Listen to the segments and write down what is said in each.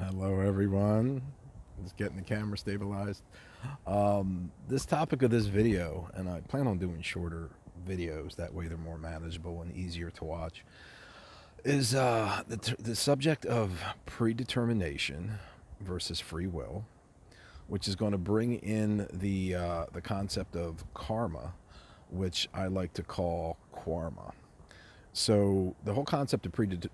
Hello, everyone. Just getting the camera stabilized. This topic of this video, and I plan on doing shorter videos, that way they're more manageable and easier to watch, is the subject of predetermination versus free will, which is going to bring in the concept of karma, which I like to call Quarma. So the whole concept of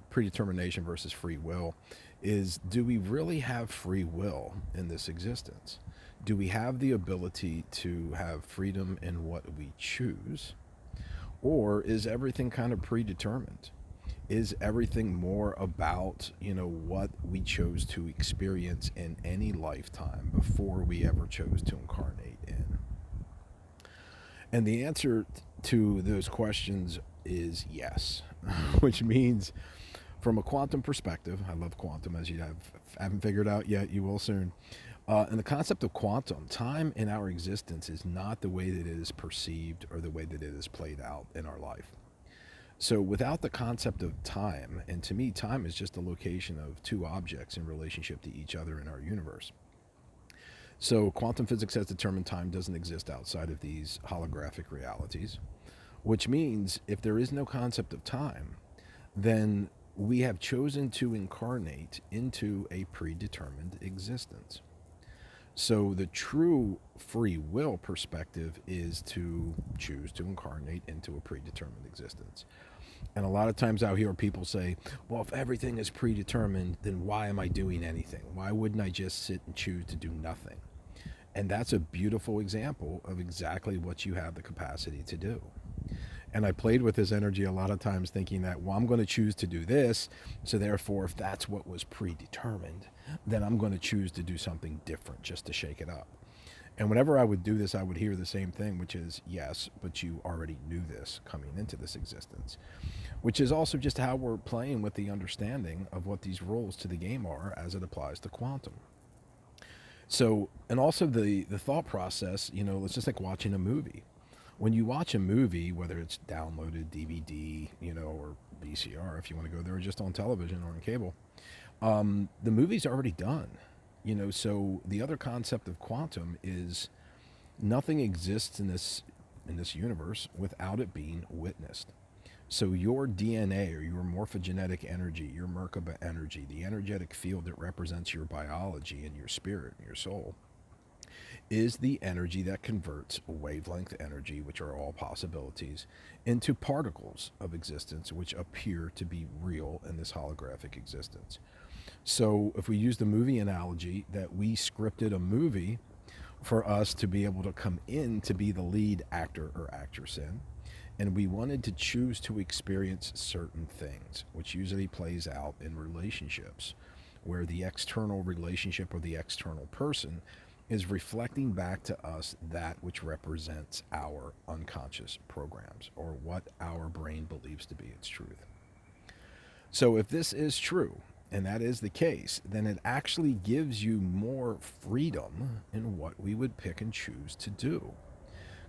predetermination versus free will is, do we really have free will in this existence? Do we have the ability to have freedom in what we choose? Or is everything kind of predetermined? Is everything more about, what we chose to experience in any lifetime before we ever chose to incarnate in? And the answer to those questions is yes, which means from a quantum perspective, I love quantum, as haven't figured out yet, you will soon. And the concept of quantum, time in our existence is not the way that it is perceived or the way that it is played out in our life. So without the concept of time, and to me, time is just a location of two objects in relationship to each other in our universe. So quantum physics has determined time doesn't exist outside of these holographic realities, which means if there is no concept of time, then we have chosen to incarnate into a predetermined existence. So the true free will perspective is to choose to incarnate into a predetermined existence. And a lot of times I'll hear people say, well, if everything is predetermined, then why am I doing anything? Why wouldn't I just sit and choose to do nothing? And that's a beautiful example of exactly what you have the capacity to do. And I played with this energy a lot of times thinking that, well, I'm going to choose to do this. So therefore, if that's what was predetermined, then I'm going to choose to do something different just to shake it up. And whenever I would do this, I would hear the same thing, which is, yes, but you already knew this coming into this existence, which is also just how we're playing with the understanding of what these rules to the game are as it applies to quantum. So, and also the thought process, it's just like watching a movie. When you watch a movie, whether it's downloaded DVD, or VCR, if you want to go there, or just on television or on cable, the movie's already done. So the other concept of quantum is nothing exists in this universe without it being witnessed. So your DNA or your morphogenetic energy, your Merkaba energy, the energetic field that represents your biology and your spirit and your soul, is the energy that converts wavelength energy, which are all possibilities, into particles of existence, which appear to be real in this holographic existence. So if we use the movie analogy, that we scripted a movie for us to be able to come in to be the lead actor or actress in, and we wanted to choose to experience certain things, which usually plays out in relationships, where the external relationship or the external person is reflecting back to us that which represents our unconscious programs or what our brain believes to be its truth. So if this is true, and that is the case, then it actually gives you more freedom in what we would pick and choose to do.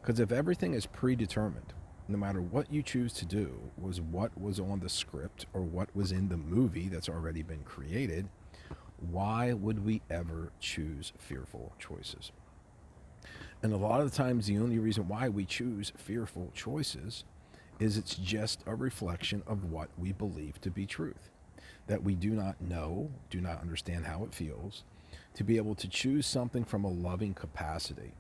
Because if everything is predetermined, no matter what you choose to do was what was on the script or what was in the movie that's already been created, why would we ever choose fearful choices? And a lot of the times, the only reason why we choose fearful choices is it's just a reflection of what we believe to be truth. That we do not know, do not understand how it feels, to be able to choose something from a loving capacity.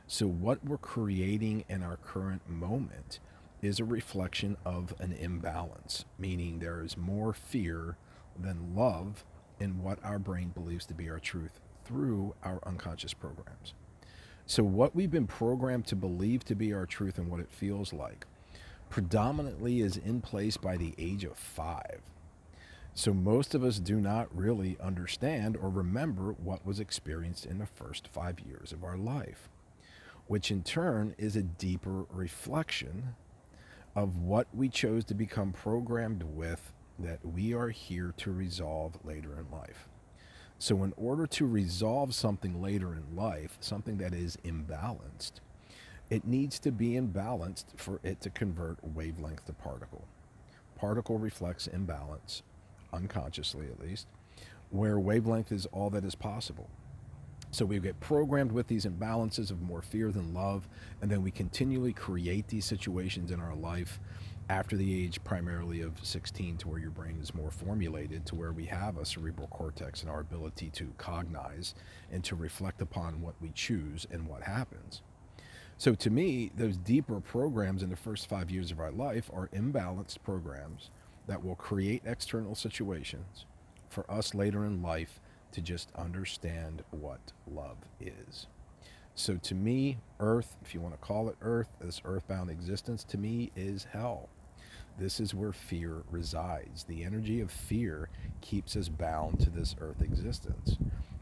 So what we're creating in our current moment is a reflection of an imbalance, meaning there is more fear than love in what our brain believes to be our truth through our unconscious programs. So what we've been programmed to believe to be our truth and what it feels like predominantly is in place by the age of 5. So most of us do not really understand or remember what was experienced in the first 5 years of our life, which in turn is a deeper reflection of what we chose to become programmed with that we are here to resolve later in life. So in order to resolve something later in life, something that is imbalanced, it needs to be imbalanced for it to convert wavelength to particle. Particle reflects imbalance, unconsciously at least, where wavelength is all that is possible. So we get programmed with these imbalances of more fear than love, and then we continually create these situations in our life after the age primarily of 16, to where your brain is more formulated, to where we have a cerebral cortex and our ability to cognize and to reflect upon what we choose and what happens. So to me, those deeper programs in the first 5 years of our life are imbalanced programs that will create external situations for us later in life to just understand what love is. So to me, Earth, if you want to call it Earth, this earthbound existence to me is hell. This is where fear resides. The energy of fear keeps us bound to this earth existence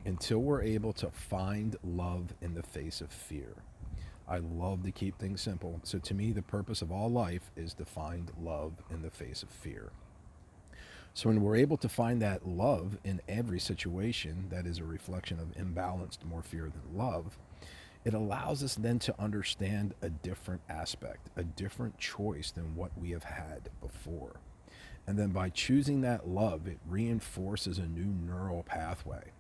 until we're able to find love in the face of fear. I love to keep things simple. So to me, the purpose of all life is to find love in the face of fear. So when we're able to find that love in every situation that is a reflection of imbalanced more fear than love, it allows us then to understand a different aspect, a different choice than what we have had before. And then by choosing that love, it reinforces a new neural pathway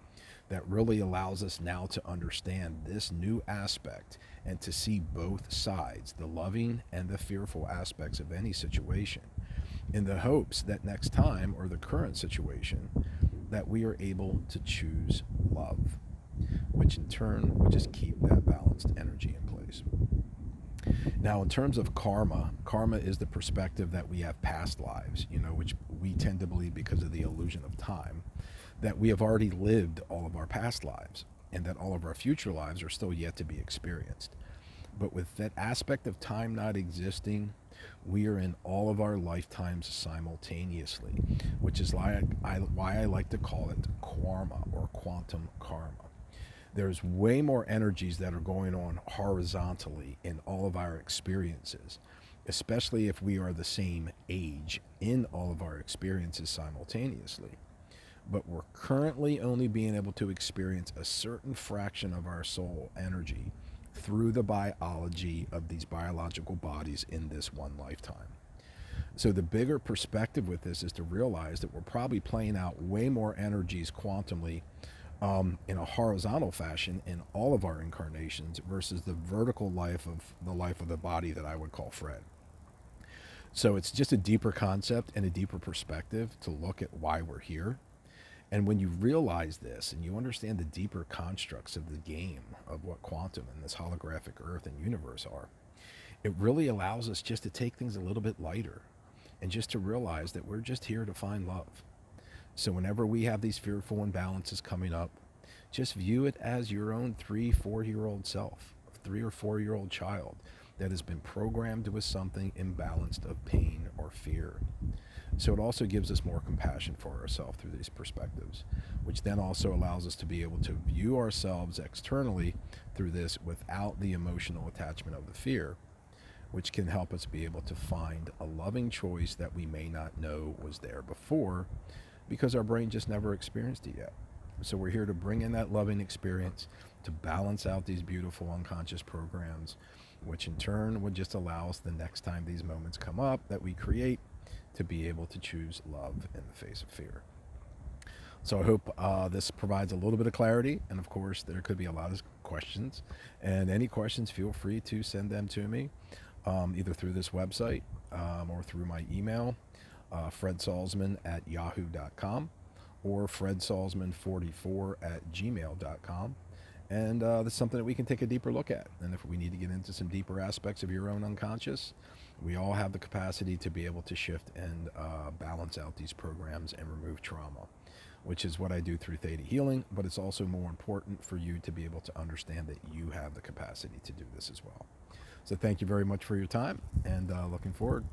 that really allows us now to understand this new aspect and to see both sides, the loving and the fearful aspects of any situation, in the hopes that next time, or the current situation, that we are able to choose love, which in turn would just keep that balanced energy in place. Now, in terms of karma, karma is the perspective that we have past lives, which we tend to believe, because of the illusion of time, that we have already lived all of our past lives and that all of our future lives are still yet to be experienced. But with that aspect of time not existing, we are in all of our lifetimes simultaneously, which is why I like to call it Quarma, or quantum karma. There's way more energies that are going on horizontally in all of our experiences, especially if we are the same age in all of our experiences simultaneously. But we're currently only being able to experience a certain fraction of our soul energy through the biology of these biological bodies in this one lifetime. So the bigger perspective with this is to realize that we're probably playing out way more energies quantumly, in a horizontal fashion in all of our incarnations, versus the vertical life of the body that I would call Fred. So it's just a deeper concept and a deeper perspective to look at why we're here. And when you realize this and you understand the deeper constructs of the game of what quantum and this holographic earth and universe are, it really allows us just to take things a little bit lighter and just to realize that we're just here to find love. So whenever we have these fearful imbalances coming up, just view it as your own 3-4-year-old self, 3 or 4-year-old child that has been programmed with something imbalanced of pain or fear. So it also gives us more compassion for ourselves through these perspectives, which then also allows us to be able to view ourselves externally through this without the emotional attachment of the fear, which can help us be able to find a loving choice that we may not know was there before, because our brain just never experienced it yet. So we're here to bring in that loving experience to balance out these beautiful unconscious programs, which in turn would just allow us, the next time these moments come up that we create, to be able to choose love in the face of fear. So I hope this provides a little bit of clarity, and of course there could be a lot of questions, and any questions, feel free to send them to me, either through this website or through my email, fredsalzman@yahoo.com, or fredsalzman44@gmail.com. And that's something that we can take a deeper look at. And if we need to get into some deeper aspects of your own unconscious, we all have the capacity to be able to shift and balance out these programs and remove trauma, which is what I do through theta healing. But it's also more important for you to be able to understand that you have the capacity to do this as well. So thank you very much for your time, and looking forward.